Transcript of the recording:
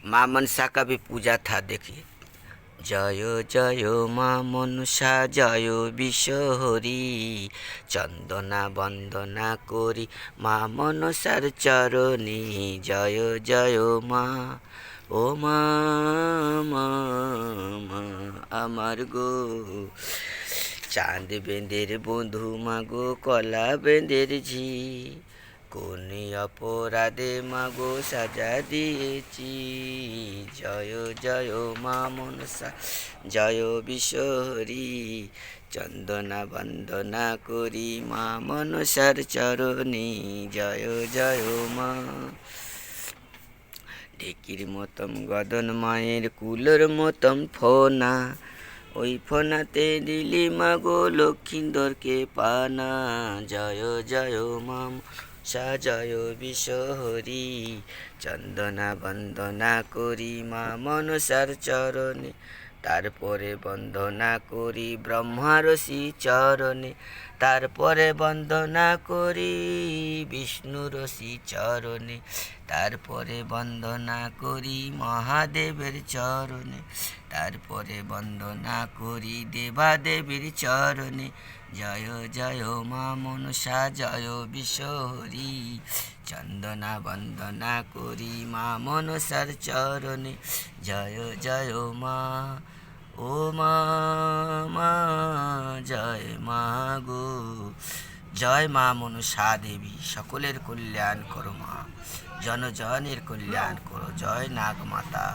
माँ मनसा का भी पूजा था। देखिए, जय जय মা মনসা জয় বিশ্বহরি, চন্দনা বন্দনা করি মা মনসার চরণে। জয় জয় মা, ও মা, মা, মা আমার গো। চাঁদ বেঁধের বন্ধু মাগো, কলা বেঁধের ঝি, কোন অপরাধে মাগো সাজা দিয়েছি। জয় জয় মা মনসা জয় বিশ্বহরি, চন্দনা বন্দনা করি মা মনসার চরণে। জয় জয় মা। ঢেকির মতন গদন মায়ের কুলোর মতন ফোনা, ওই ফোনাতে দিলি মাগো লক্ষিন্দরকে পানা। জয় জয় মা মনসা জয় বিশ্বহরি, চন্দনা বন্দনা করি মা মনসার চরণে। তারপরে বন্দনা করি ব্রহ্মারসি চরণে, তারপরে বন্দনা করি বিষ্ণুরসি চরণে, তারপরে বন্দনা করি মহাদেবের চরণে, তারপরে বন্দনা করি দেবাদেবীর চরণে। জয় জয় মা মনসা জয় বিশ্বহরি, চন্দনা বন্দনা করি মা মনসার চরণে। জয় জয় মা, ও মা, মা জয় মা গো। জয় মা মনসা দেবী, সকলের কল্যাণ করো মা, জনজনের কল্যাণ করো। জয় নাগ মাতা।